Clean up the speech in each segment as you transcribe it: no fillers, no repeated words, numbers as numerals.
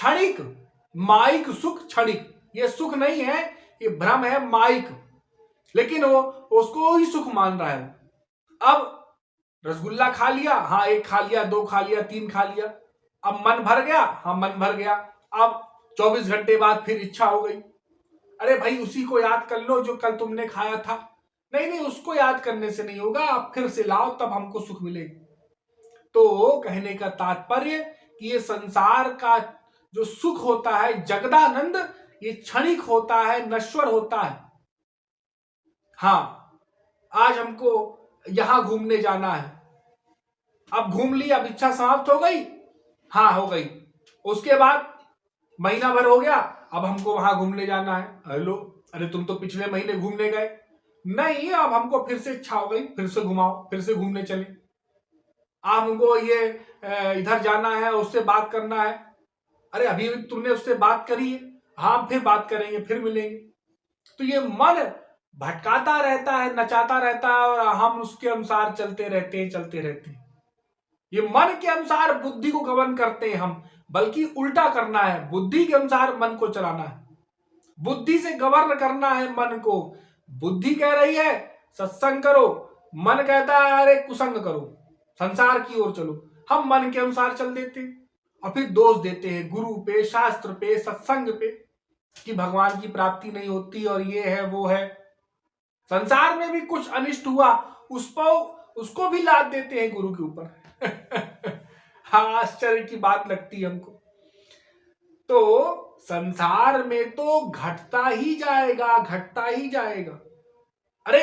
क्षणिक, माइक सुख क्षणिक, ये सुख नहीं है, ये भ्रम है माइक, लेकिन वो उसको ही सुख मान रहा है। अब रसगुल्ला खा लिया, हाँ एक खा लिया, दो खा लिया, तीन खा लिया, अब मन भर गया, हाँ मन भर गया, अब 24 घंटे बाद फिर इच्छा हो गई, अरे भाई उसी को याद कर लो जो कल तुमने खाया था। नहीं नहीं, उसको याद करने से नहीं होगा, आप फिर से लाओ तब हमको सुख मिलेगी। तो कहने का तात्पर्य कि ये संसार का जो सुख होता है, जगदानंद, ये क्षणिक होता है, नश्वर होता है। हाँ, आज हमको यहां घूमने जाना है, अब घूम ली, अब इच्छा समाप्त हो गई, हाँ हो गई, उसके बाद महीना भर हो गया, अब हमको वहां घूमने जाना है। हेलो, अरे तुम तो पिछले महीने घूमने गए। नहीं, अब हमको फिर से इच्छा हो गई, फिर से घुमाओ, फिर से घूमने चले। आप हमको ये इधर जाना है, उससे बात करना है। अरे अभी तुमने उससे बात करी है, हाँ फिर बात करेंगे, फिर मिलेंगे। तो ये मन भटकाता रहता है, नचाता रहता है, और हम उसके अनुसार चलते रहते हैं, चलते रहते हैं। ये मन के अनुसार बुद्धि को गवर्न करते हैं हम, बल्कि उल्टा करना है, बुद्धि के अनुसार मन को चलाना है, बुद्धि से गवर्न करना है मन को। बुद्धि कह रही है सत्संग करो, मन कहता है अरे कुसंग करो, संसार की ओर चलो। हम मन के अनुसार चल देते हैं और फिर दोष देते हैं गुरु पे, शास्त्र पे, सत्संग पे, कि भगवान की प्राप्ति नहीं होती और ये है वो है। संसार में भी कुछ अनिष्ट हुआ, उसको भी लाद देते हैं गुरु के ऊपर। हाँ, आश्चर्य की बात लगती है हमको। तो संसार में तो घटता ही जाएगा, घटता ही जाएगा। अरे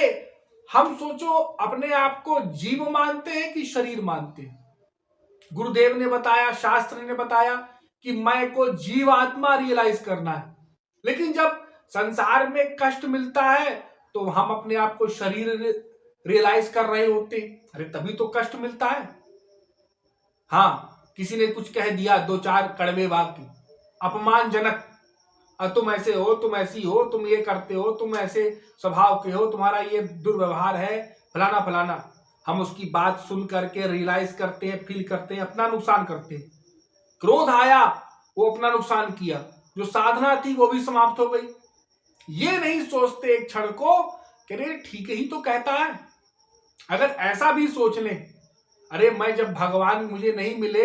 हम सोचो, अपने आप को जीव मानते हैं कि शरीर मानते हैं? गुरुदेव ने बताया, शास्त्र ने बताया कि मैं को जीव आत्मा रियलाइज करना है, लेकिन जब संसार में कष्ट मिलता है तो हम अपने आप को शरीर रियलाइज कर रहे होते हैं। अरे तभी तो कष्ट मिलता है। हाँ, किसी ने कुछ कह दिया, दो चार कड़वे वाक्य, अपमानजनक, तुम ऐसे हो, तुम ऐसी हो, तुम ये करते हो, तुम ऐसे स्वभाव के हो, तुम्हारा ये दुर्व्यवहार है, फलाना फलाना। हम उसकी बात सुन करके रियलाइज करते हैं, फील करते हैं, अपना नुकसान करते हैं। क्रोध आया, वो अपना नुकसान किया, जो साधना थी वो भी समाप्त हो गई। ये नहीं सोचते एक क्षण को कि अरे ठीक ही तो कहता है। अगर ऐसा भी सोच लें, अरे मैं जब भगवान मुझे नहीं मिले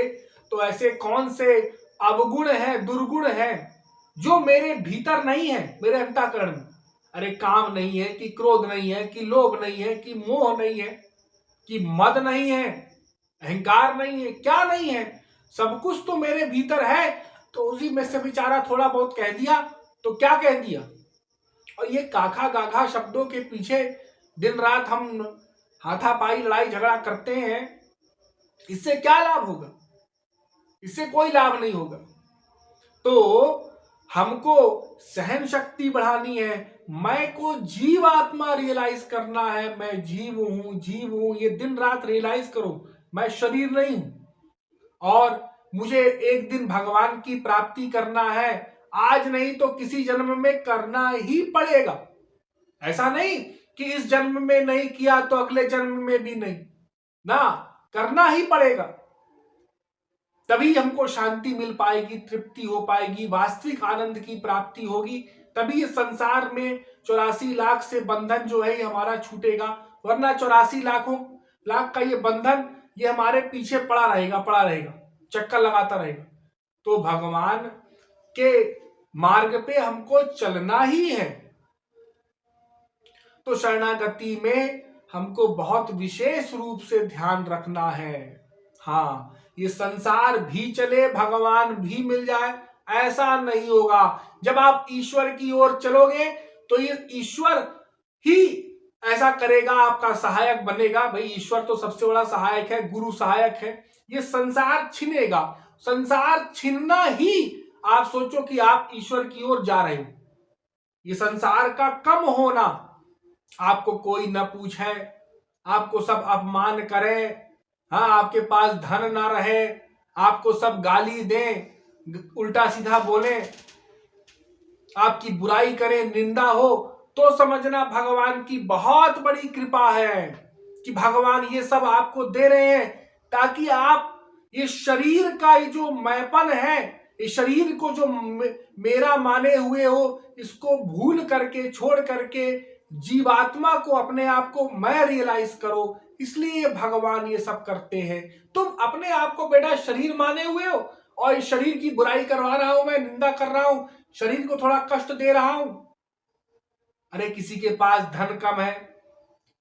तो ऐसे कौन से अवगुण हैं, दुर्गुण हैं जो मेरे भीतर नहीं है, मेरे अंतःकरण में। अरे काम नहीं है, कि क्रोध नहीं है, कि लोभ नहीं है, कि मोह नहीं है, कि मद नहीं है, अहंकार नहीं है, क्या नहीं है, सब कुछ तो मेरे भीतर है। तो उसी में से बेचारा थोड़ा बहुत कह दिया तो क्या कह दिया। और ये काखा गाघा शब्दों के पीछे दिन रात हम हाथापाई, लड़ाई झगड़ा करते हैं, इससे क्या लाभ होगा? इससे कोई लाभ नहीं होगा। तो हमको सहन शक्ति बढ़ानी है, मैं को जीव आत्मा रियलाइज करना है, मैं जीव हूं, जीव हूं, ये दिन रात रियलाइज करो, मैं शरीर नहीं हूं और मुझे एक दिन भगवान की प्राप्ति करना है, आज नहीं तो किसी जन्म में करना ही पड़ेगा। ऐसा नहीं कि इस जन्म में नहीं किया तो अगले जन्म में भी नहीं, ना, करना ही पड़ेगा। तभी हमको शांति मिल पाएगी, तृप्ति हो पाएगी, वास्तविक आनंद की प्राप्ति होगी। तभी ये संसार में 84 लाख से बंधन जो है ये हमारा छूटेगा, वरना 84 लाख का ये बंधन ये हमारे पीछे पड़ा रहेगा, चक्कर लगाता रहेगा। तो भगवान के मार्ग पे हमको चलना ही है। तो शरणागति में हमको बहुत विशेष रूप से ध्यान रखना है। हाँ, ये संसार भी चले, भगवान भी मिल जाए, ऐसा नहीं होगा। जब आप ईश्वर की ओर चलोगे तो ये ईश्वर ही ऐसा करेगा, आपका सहायक बनेगा। भाई ईश्वर तो सबसे बड़ा सहायक है, गुरु सहायक है। ये संसार छिनेगा, संसार छिनना ही आप सोचो कि आप ईश्वर की ओर जा रहे हो। ये संसार का कम होना, आपको कोई न पूछे, आपको सब अपमान करे, हाँ आपके पास धन ना रहे, आपको सब गाली दें, उल्टा सीधा बोले, आपकी बुराई करें, निंदा हो, तो समझना भगवान की बहुत बड़ी कृपा है कि भगवान ये सब आपको दे रहे हैं ताकि आप ये शरीर का ये जो मैपन है, इस शरीर को जो मेरा माने हुए हो, इसको भूल करके, छोड़ करके जीवात्मा को, अपने आप को मैं रियलाइज करो। इसलिए भगवान ये सब करते हैं। तुम अपने आप को बेटा शरीर माने हुए हो और इस शरीर की बुराई करवा रहा हूं, मैं निंदा कर रहा हूं, शरीर को थोड़ा कष्ट दे रहा हूं। अरे किसी के पास धन कम है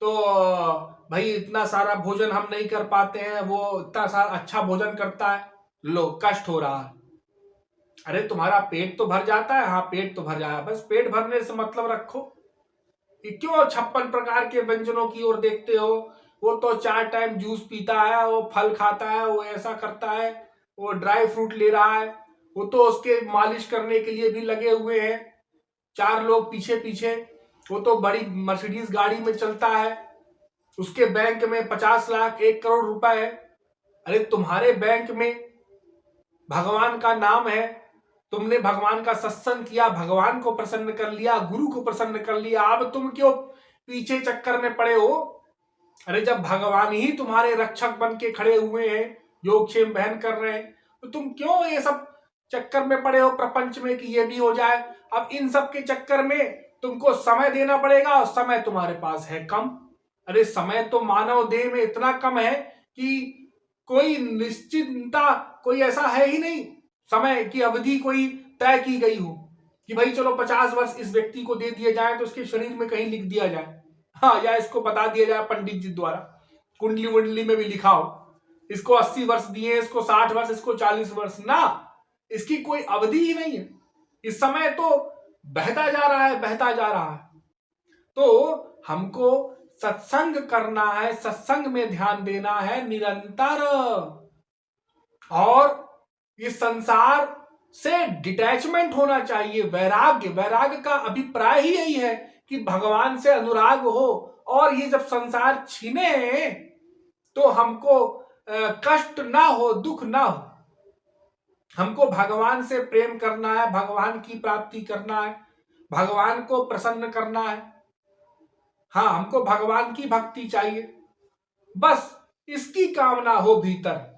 तो भाई इतना सारा भोजन हम नहीं कर पाते हैं, वो इतना सारा अच्छा भोजन करता है, लो कष्ट हो रहा है। अरे तुम्हारा पेट तो भर जाता है, हाँ पेट तो भर जाए, बस पेट भरने से मतलब रखो। कि क्यों 56 प्रकार के व्यंजनों की ओर देखते हो? वो तो 4 टाइम जूस पीता है, वो फल खाता है, वो ऐसा करता है, वो ड्राई फ्रूट ले रहा है, वो तो उसके मालिश करने के लिए भी लगे हुए हैं 4 लोग पीछे पीछे। वो तो बड़ी मर्सिडीज गाड़ी में चलता है, उसके बैंक में 50 लाख 1 करोड़ रुपए है। अरे तुम्हारे बैंक में भगवान का नाम है, तुमने भगवान का सत्संग किया, भगवान को प्रसन्न कर लिया, गुरु को प्रसन्न कर लिया, अब तुम क्यों पीछे चक्कर में पड़े हो? अरे जब भगवान ही तुम्हारे रक्षक बन के खड़े हुए हैं, योगक्षेम बहन कर रहे हैं, तो तुम क्यों ये सब चक्कर में पड़े हो प्रपंच में कि ये भी हो जाए? अब इन सब के चक्कर में तुमको समय देना पड़ेगा और समय तुम्हारे पास है कम। अरे समय तो मानव देह में इतना कम है कि कोई निश्चितता कोई ऐसा है ही नहीं, समय की अवधि कोई तय की गई हो कि भाई चलो 50 वर्ष इस व्यक्ति को दे दिए जाए तो उसके शरीर में कहीं लिख दिया जाए, हाँ, या इसको बता दिया जाए पंडित जी द्वारा, कुंडली वुंडली में भी लिखा हो, इसको 80 वर्ष दिए, इसको 60 वर्ष, इसको 40 वर्ष ना, इसकी कोई अवधि ही नहीं है। इस समय तो बहता जा रहा है, बहता जा रहा है। तो हमको सत्संग करना है, सत्संग में ध्यान देना है निरंतर, और इस संसार से डिटैचमेंट होना चाहिए। वैराग्य, वैराग्य का अभिप्राय ही यही है कि भगवान से अनुराग हो, और ये जब संसार छीने तो हमको कष्ट ना हो, दुख ना हो। हमको भगवान से प्रेम करना है, भगवान की प्राप्ति करना है, भगवान को प्रसन्न करना है। हाँ, हमको भगवान की भक्ति चाहिए, बस इसकी कामना हो भीतर।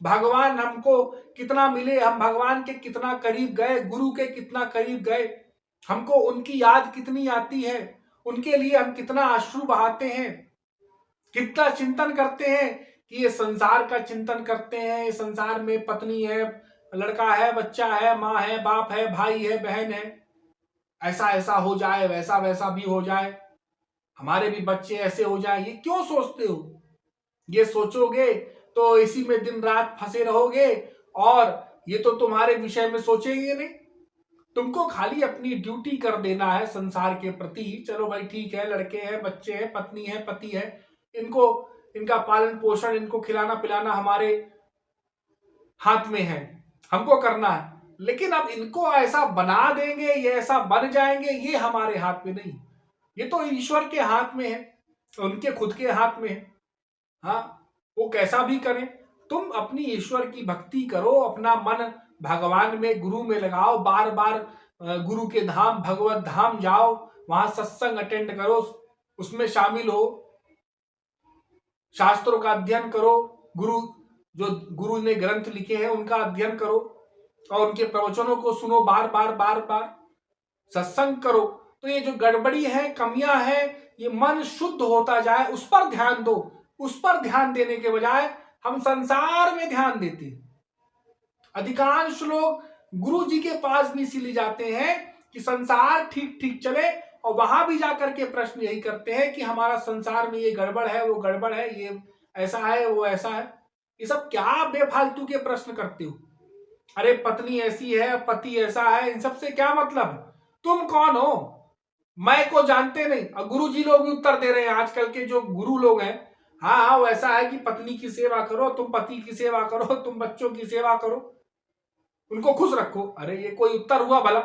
भगवान हमको कितना मिले, हम भगवान के कितना करीब गए, गुरु के कितना करीब गए, हमको उनकी याद कितनी आती है, उनके लिए हम कितना अश्रु बहाते हैं, कितना चिंतन करते हैं कि ये संसार का चिंतन करते हैं, ये संसार में पत्नी है, लड़का है, बच्चा है, माँ है, बाप है, भाई है, बहन है, ऐसा ऐसा हो जाए, वैसा वैसा भी हो जाए, हमारे भी बच्चे ऐसे हो जाए। ये क्यों सोचते हो? ये सोचोगे तो इसी में दिन रात फंसे रहोगे, और ये तो तुम्हारे विषय में सोचेंगे नहीं। तुमको खाली अपनी ड्यूटी कर देना है संसार के प्रति। चलो भाई ठीक है, लड़के हैं, बच्चे हैं, पत्नी है, पति है, इनको, इनका पालन पोषण, इनको खिलाना पिलाना हमारे हाथ में है, हमको करना है। लेकिन अब इनको ऐसा बना देंगे, ये ऐसा बन जाएंगे, ये हमारे हाथ में नहीं, ये तो ईश्वर के हाथ में है, उनके खुद के हाथ में है। हाँ, वो कैसा भी करें, तुम अपनी ईश्वर की भक्ति करो, अपना मन भगवान में, गुरु में लगाओ, बार बार गुरु के धाम, भगवत धाम जाओ, वहां सत्संग अटेंड करो, उसमें शामिल हो, शास्त्रों का अध्ययन करो, गुरु ने ग्रंथ लिखे हैं उनका अध्ययन करो, और उनके प्रवचनों को सुनो, बार बार बार बार सत्संग करो। तो ये जो गड़बड़ी है, कमियां हैं, ये मन शुद्ध होता जाए, उस पर ध्यान दो। उस पर ध्यान देने के बजाय हम संसार में ध्यान देते हैं। अधिकांश लोग गुरु जी के पास भी इसीलिए जाते हैं कि संसार ठीक ठीक चले, और वहां भी जाकर के प्रश्न यही करते हैं कि हमारा संसार में ये गड़बड़ है, वो गड़बड़ है, ये ऐसा है, वो ऐसा है। ये सब क्या बेफालतू के प्रश्न करते हो? अरे पत्नी ऐसी है, पति ऐसा है, इन सब से क्या मतलब? तुम कौन हो? मैं को जानते नहीं। और गुरु जी लोग भी उत्तर दे रहे हैं, आजकल के जो गुरु लोग हैं, हाँ वो ऐसा है कि पत्नी की सेवा करो, तुम पति की सेवा करो, तुम बच्चों की सेवा करो, उनको खुश रखो। अरे ये कोई उत्तर हुआ भला?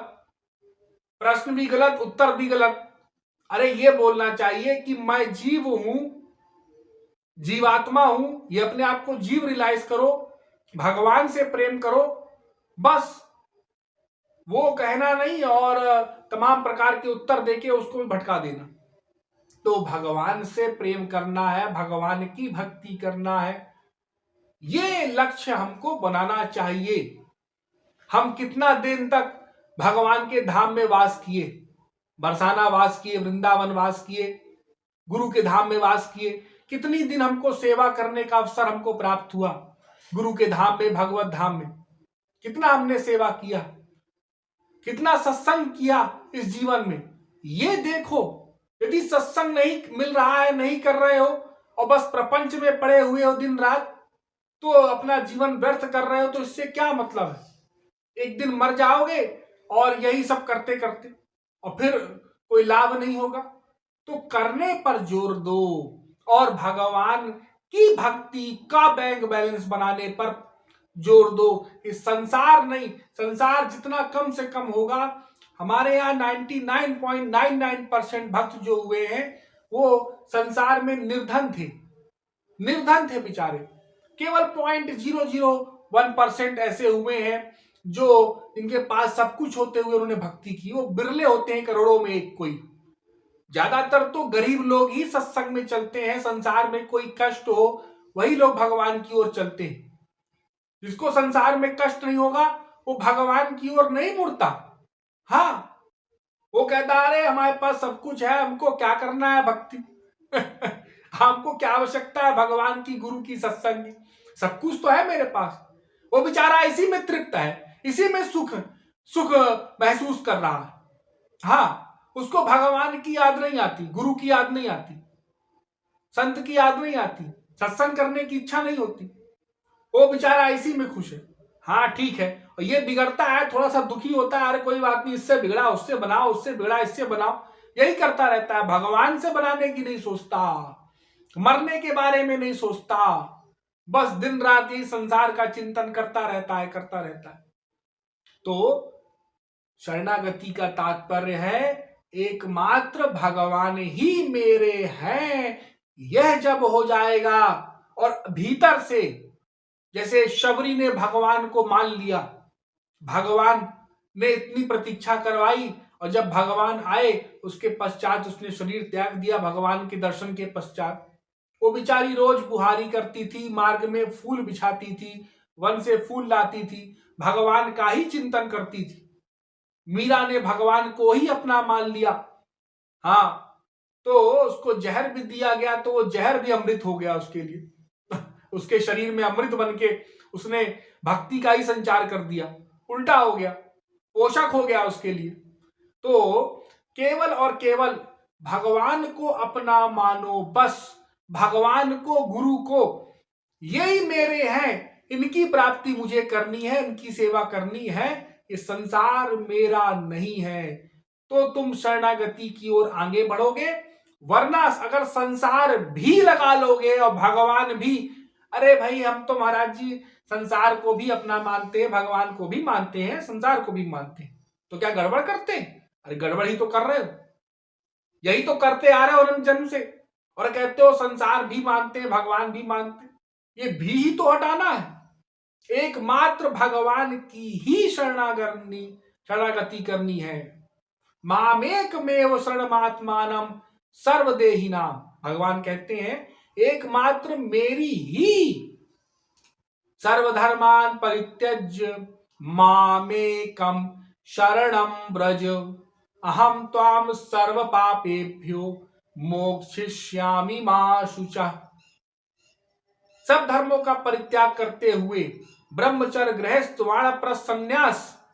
प्रश्न भी गलत, उत्तर भी गलत। अरे ये बोलना चाहिए कि मैं जीव हूं, जीवात्मा हूं, ये अपने आप को जीव रियलाइज करो, भगवान से प्रेम करो, बस। वो कहना नहीं और तमाम प्रकार के उत्तर देके उसको भी भटका देना। तो भगवान से प्रेम करना है, भगवान की भक्ति करना है, ये लक्ष्य हमको बनाना चाहिए। हम कितना दिन तक भगवान के धाम में वास किए, बरसाना वास किए, वृंदावन वास किए, गुरु के धाम में वास किए, कितनी दिन हमको सेवा करने का अवसर हमको प्राप्त हुआ गुरु के धाम में, भगवत धाम में। कितना हमने सेवा किया, कितना सत्संग किया इस जीवन में, ये देखो। यदि सत्संग नहीं मिल रहा है, नहीं कर रहे हो और बस प्रपंच में पड़े हुए हो दिन रात, तो अपना जीवन व्यर्थ कर रहे हो, तो इससे क्या मतलब है। एक दिन मर जाओगे और यही सब करते करते, और फिर कोई लाभ नहीं होगा। तो करने पर जोर दो और भगवान की भक्ति का बैंक बैलेंस बनाने पर जोर दो। इस संसार नहीं, संसार जितना कम से कम होगा, हमारे यहाँ 99.99% भक्त जो हुए हैं वो संसार में निर्धन थे, निर्धन थे बेचारे। केवल 0.001% ऐसे हुए हैं जो इनके पास सब कुछ होते हुए उन्होंने भक्ति की। वो बिरले होते हैं, करोड़ों में एक कोई। ज्यादातर तो गरीब लोग ही सत्संग में चलते हैं। संसार में कोई कष्ट हो वही लोग भगवान की ओर चलते हैं। जिसको संसार में कष्ट नहीं होगा वो भगवान की ओर नहीं मुड़ता। हाँ, वो कहता अरे हमारे पास सब कुछ है, हमको क्या करना है भक्ति हमको क्या आवश्यकता है भगवान की, गुरु की, सत्संग की, सब कुछ तो है मेरे पास। वो बेचारा इसी में तृप्त है, इसी में सुख महसूस कर रहा है। हाँ, उसको भगवान की याद नहीं आती, गुरु की याद नहीं आती, संत की याद नहीं आती, सत्संग करने की इच्छा नहीं होती। वो बेचारा इसी में खुश है। हाँ ठीक है, और ये बिगड़ता है, थोड़ा सा दुखी होता है, अरे कोई बात नहीं, इससे बिगड़ा उससे बनाओ, उससे बिगड़ा इससे बनाओ, यही करता रहता है। भगवान से बनाने की नहीं सोचता, मरने के बारे में नहीं सोचता, बस दिन रात यही संसार का चिंतन करता रहता है, करता रहता है। तो शरणागति का तात्पर्य है एकमात्र भगवान ही मेरे हैं। यह जब हो जाएगा और भीतर से, जैसे शबरी ने भगवान को मान लिया, भगवान ने इतनी प्रतीक्षा करवाई और जब भगवान आए उसके पश्चात उसने शरीर त्याग दिया भगवान के दर्शन के पश्चात। वो बेचारी रोज बुहारी करती थी, मार्ग में फूल बिछाती थी, वन से फूल लाती थी, भगवान का ही चिंतन करती थी। मीरा ने भगवान को ही अपना मान लिया। हाँ, तो उसको जहर भी दिया गया तो वो जहर भी अमृत हो गया उसके लिए उसके शरीर में अमृत बन के उसने भक्ति का ही संचार कर दिया, उल्टा हो गया, पोषक हो गया उसके लिए। तो केवल और केवल भगवान को अपना मानो, बस भगवान को, गुरु को, यही मेरे हैं, इनकी प्राप्ति मुझे करनी है, इनकी सेवा करनी है, ये संसार मेरा नहीं है। तो तुम शरणागति की ओर आगे बढ़ोगे। वरना अगर संसार भी लगा लोगे और भगवान भी, अरे भाई हम तो महाराज जी संसार को भी अपना मानते हैं, भगवान को भी मानते हैं, संसार को भी मानते हैं, तो क्या गड़बड़ करते हैं? अरे गड़बड़ ही तो कर रहे हो, यही तो करते आ रहे हो अनंत जन्म से, और कहते हो संसार भी मानते हैं, भगवान भी मानते हैं। ये भी ही तो हटाना है। एकमात्र भगवान की ही शरणागति करनी है। मामेकमेव शरणमात्मानम सर्वदेहिनाम, भगवान कहते हैं एकमात्र मेरी ही, सर्वधर्मान परित्यज्य मामेकम शरणम व्रज अहम त्वाम सर्व पापेभ्यो मोक्षयिष्यामि मा शुचः। सब धर्मों का परित्याग करते हुए ब्रह्मचर्य, गृहस्थ, वानप्रस्थ, संन्यास,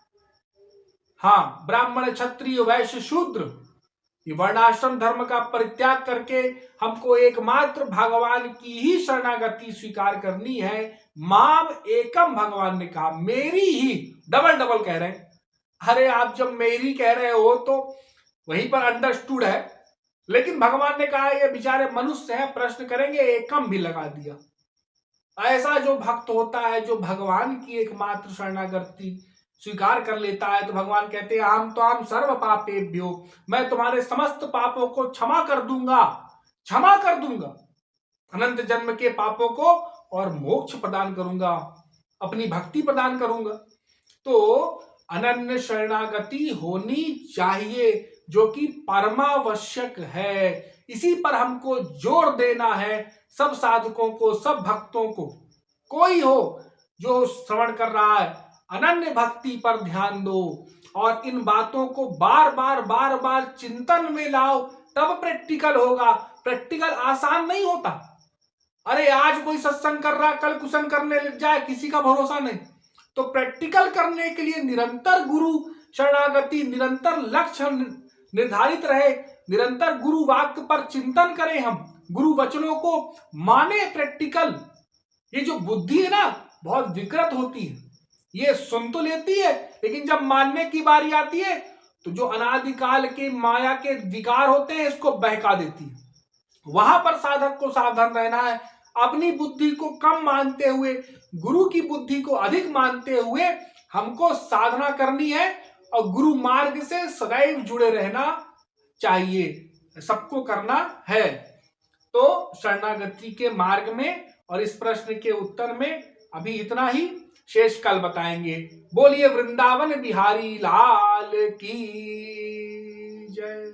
हाँ ब्राह्मण, क्षत्रिय, वैश्य, शूद्र, ये वर्णाश्रम धर्म का परित्याग करके हमको एकमात्र भगवान की ही शरणागति स्वीकार करनी है। माम एकम, भगवान ने कहा मेरी ही, डबल डबल कह रहे हैं। अरे आप जब मेरी कह रहे हो तो वहीं पर अंडरस्टूड है, लेकिन भगवान ने कहा ये बेचारे मनुष्य हैं, प्रश्न करेंगे, एकम भी लगा दिया। ऐसा जो भक्त होता है, जो भगवान की एकमात्र शरणागति स्वीकार कर लेता है, तो भगवान कहते हैं हम तो हम सर्व पापेभ्यो, मैं तुम्हारे समस्त पापों को क्षमा कर दूंगा, क्षमा कर दूंगा, अनंत जन्म के पापों को, और मोक्ष प्रदान करूंगा, अपनी भक्ति प्रदान करूंगा। तो अनन्य शरणागति होनी चाहिए, जो कि परमावश्यक है। इसी पर हमको जोर देना है, सब साधकों को, सब भक्तों को। कोई हो जो श्रवण कर रहा है, अनन्य भक्ति पर ध्यान दो और इन बातों को बार बार चिंतन में लाओ, तब प्रैक्टिकल होगा। प्रैक्टिकल आसान नहीं होता। अरे आज कोई सत्संग कर रहा, कल कुशन करने लग जाए, किसी का भरोसा नहीं। तो प्रैक्टिकल करने के लिए निरंतर गुरु शरणागति, निरंतर लक्ष्य निर्धारित रहे, निरंतर गुरु वाक्य पर चिंतन करें, हम गुरु वचनों को माने। प्रैक्टिकल, ये जो बुद्धि है ना बहुत विकृत होती है, ये सुन तो लेती है लेकिन जब मानने की बारी आती है तो जो अनादिकाल के माया के विकार होते हैं इसको बहका देती है। वहां पर साधक को सावधान रहना है। अपनी बुद्धि को कम मानते हुए गुरु की बुद्धि को अधिक मानते हुए हमको साधना करनी है और गुरु मार्ग से सदैव जुड़े रहना चाहिए, सबको करना है। तो शरणागति के मार्ग में और इस प्रश्न के उत्तर में अभी इतना ही, शेष कल बताएंगे। बोलिए वृंदावन बिहारी लाल की जय।